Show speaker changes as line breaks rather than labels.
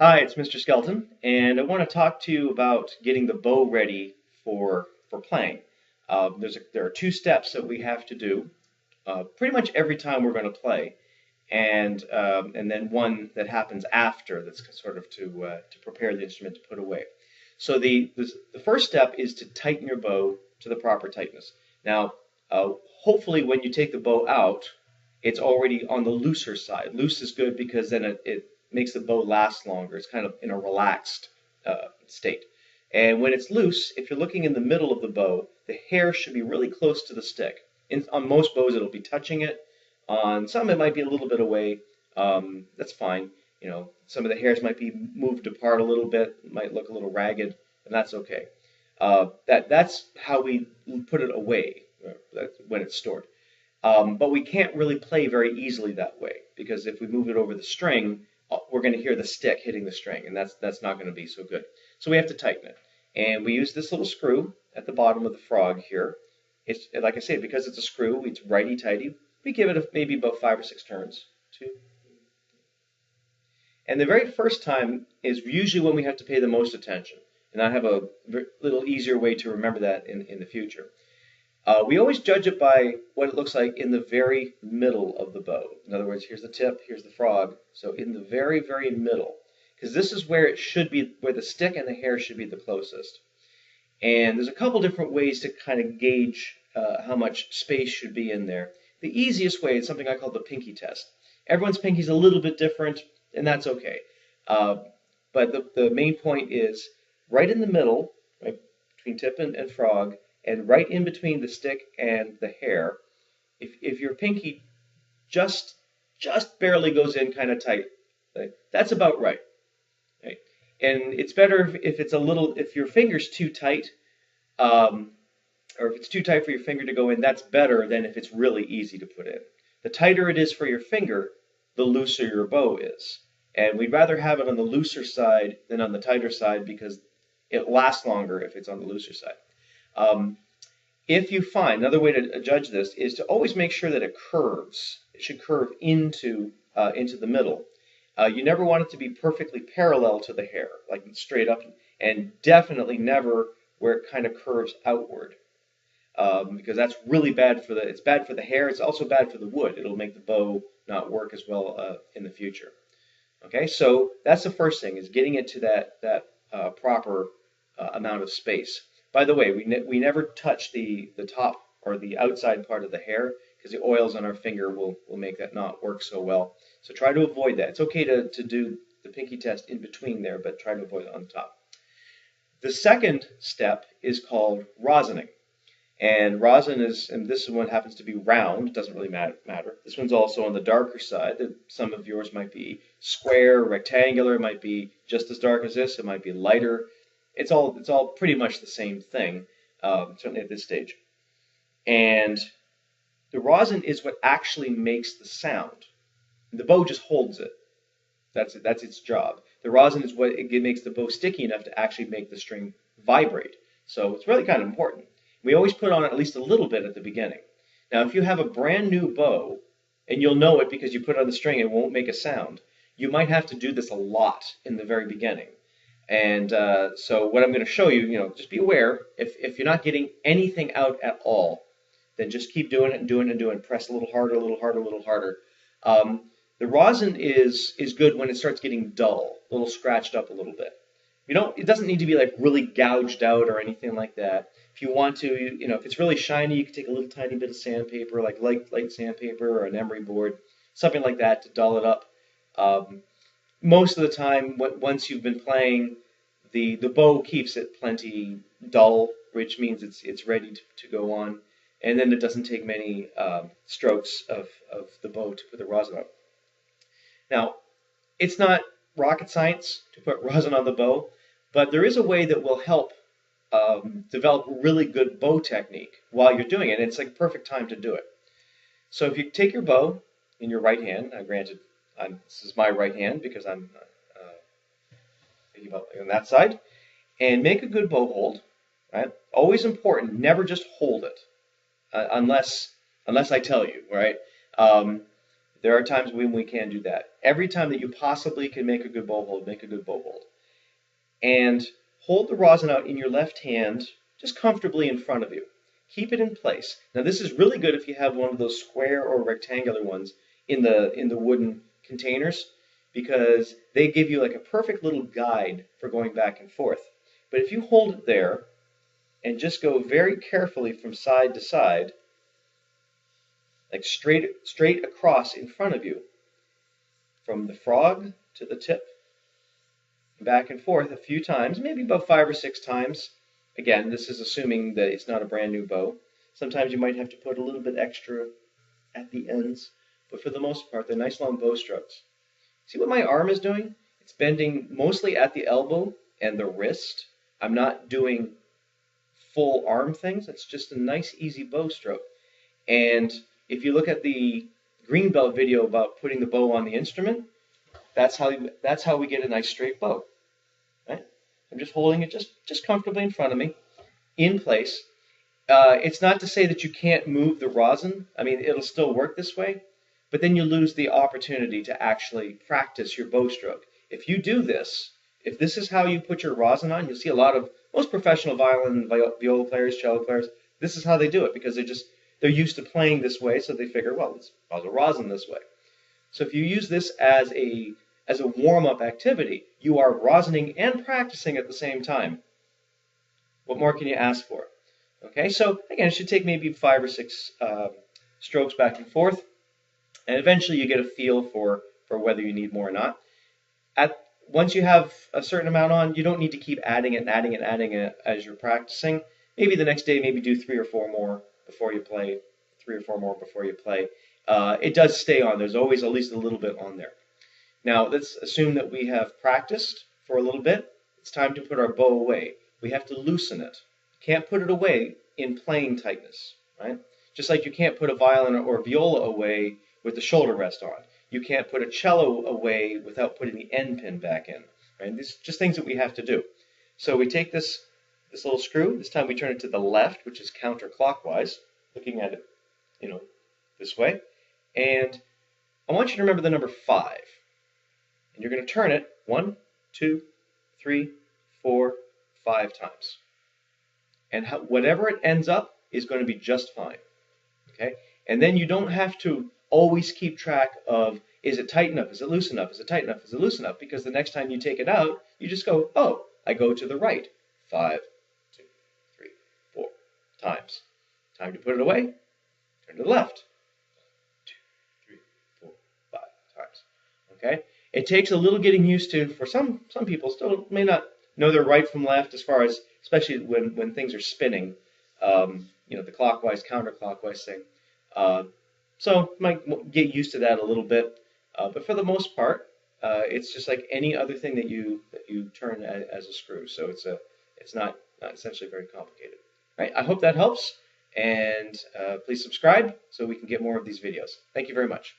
Hi, it's Mr. Skelton, and I want to talk to you about getting the bow ready for playing. There are two steps that we have to do pretty much every time we're going to play, and then one that happens after that's sort of to prepare the instrument to put away. So the first step is to tighten your bow to the proper tightness. Now, hopefully, when you take the bow out, it's already on the looser side. Loose is good because then it makes the bow last longer. It's kind of in a relaxed state. And when it's loose, if you're looking in the middle of the bow, the hair should be really close to the stick. On most bows, it'll be touching it. On some, it might be a little bit away. That's fine. Some of the hairs might be moved apart a little bit, might look a little ragged, and that's okay. That's how we put it away when it's stored. But we can't really play very easily that way because if we move it over the string, we're going to hear the stick hitting the string, and that's not going to be so good. So we have to tighten it, and we use this little screw at the bottom of the frog here. It's like I say, because it's a screw, it's righty tighty. We give it maybe about 5 or 6 turns. Two. And the very first time is usually when we have to pay the most attention. And I have a little easier way to remember that in the future. We always judge it by what it looks like in the very middle of the bow. In other words, here's the tip, here's the frog. So in the very, very middle, because this is where it should be, where the stick and the hair should be the closest. And there's a couple different ways to kind of gauge how much space should be in there. The easiest way is something I call the pinky test. Everyone's pinky is a little bit different, and that's okay. Uh, but the main point is right in the middle, right between tip and frog, and right in between the stick and the hair. If your pinky just barely goes in kind of tight, right, that's about right. Right? And it's better if it's a little, if your finger's too tight, um, or if it's too tight for your finger to go in, that's better than if it's really easy to put in. The tighter it is for your finger, the looser your bow is. And we'd rather have it on the looser side than on the tighter side because it lasts longer if it's on the looser side. Um, if you find, another way to judge this is to always make sure that it curves. It should curve into the middle. You never want it to be perfectly parallel to the hair, like straight up, and definitely never where it kind of curves outward, because that's really bad for it's bad for the hair. It's also bad for the wood. It'll make the bow not work as well in the future. Okay, so that's the first thing is getting it to that proper amount of space. By the way, we never touch the top or the outside part of the hair because the oils on our finger will make that not work so well. So try to avoid that. It's okay to do the pinky test in between there, but try to avoid it on the top. The second step is called rosining. And rosin and this one happens to be round, it doesn't really matter. This one's also on the darker side. Some of yours might be square, rectangular, it might be just as dark as this, it might be lighter. It's all pretty much the same thing, certainly at this stage. And the rosin is what actually makes the sound. The bow just holds it. That's its job. The rosin is what it makes the bow sticky enough to actually make the string vibrate. So it's really kind of important. We always put on at least a little bit at the beginning. Now, if you have a brand new bow, and you'll know it because you put it on the string and it won't make a sound, you might have to do this a lot in the very beginning. And so what I'm going to show you, just be aware, if you're not getting anything out at all, then just keep doing it and doing it and doing it. Press a little harder, a little harder, a little harder. The rosin is good when it starts getting dull, a little scratched up a little bit. It doesn't need to be like really gouged out or anything like that. If you want to, if it's really shiny, you can take a little tiny bit of sandpaper, like light sandpaper or an emery board, something like that to dull it up. Most of the time, once you've been playing, the bow keeps it plenty dull, which means it's ready to go on, and then it doesn't take many strokes of the bow to put the rosin on. Now, it's not rocket science to put rosin on the bow, but there is a way that will help develop really good bow technique while you're doing it, and it's like perfect time to do it. So if you take your bow in your right hand, granted, this is my right hand because I'm thinking about on that side, and make a good bow hold. Right? Always important, never just hold it unless I tell you. Right? There are times when we can do that. Every time that you possibly can make a good bow hold, make a good bow hold. And hold the rosin out in your left hand just comfortably in front of you. Keep it in place. Now this is really good if you have one of those square or rectangular ones in the wooden containers, because they give you like a perfect little guide for going back and forth. But if you hold it there and just go very carefully from side to side, like straight across in front of you, from the frog to the tip, back and forth a few times, maybe about 5 or 6 times. Again, this is assuming that it's not a brand new bow. Sometimes you might have to put a little bit extra at the ends, but for the most part, they're nice long bow strokes. See what my arm is doing? It's bending mostly at the elbow and the wrist. I'm not doing full arm things. It's just a nice, easy bow stroke. And if you look at the Greenbelt video about putting the bow on the instrument, that's how we get a nice straight bow. Right? I'm just holding it just comfortably in front of me, in place. It's not to say that you can't move the rosin. I mean, it'll still work this way, but then you lose the opportunity to actually practice your bow stroke. If you do this, if this is how you put your rosin on, you'll see most professional violin, viola players, cello players, this is how they do it, because they're used to playing this way, so they figure, well, let's rosin a rosin this way. So if you use this as a warm-up activity, you are rosining and practicing at the same time. What more can you ask for? Okay, so again, it should take maybe 5 or 6 strokes back and forth, and eventually you get a feel for whether you need more or not. Once you have a certain amount on, you don't need to keep adding it as you're practicing. Maybe the next day, maybe do 3 or 4 more before you play. It does stay on. There's always at least a little bit on there. Now, let's assume that we have practiced for a little bit. It's time to put our bow away. We have to loosen it. Can't put it away in playing tightness, right? Just like you can't put a violin or viola away with the shoulder rest on. You can't put a cello away without putting the end pin back in, right? These are just things that we have to do. So we take this little screw. This time we turn it to the left, which is counterclockwise, looking at it, this way. And I want you to remember the number 5. And you're going to turn it 1, 2, 3, 4, 5 times. And whatever it ends up is going to be just fine. Okay? And then you don't have to always keep track of, is it tight enough? Is it loose enough? Is it tight enough? Is it loose enough? Because the next time you take it out, you just go, oh, I go to the right 5, 2, 3, 4 times. Time to put it away. Turn to the left. 2, 3, 4, 5 times. Okay? It takes a little getting used to. For some people still may not know their right from left, as far as, especially when things are spinning, the clockwise, counterclockwise thing. So might get used to that a little bit, but for the most part, it's just like any other thing that you turn as a screw. So it's not essentially very complicated. Right? I hope that helps, and please subscribe so we can get more of these videos. Thank you very much.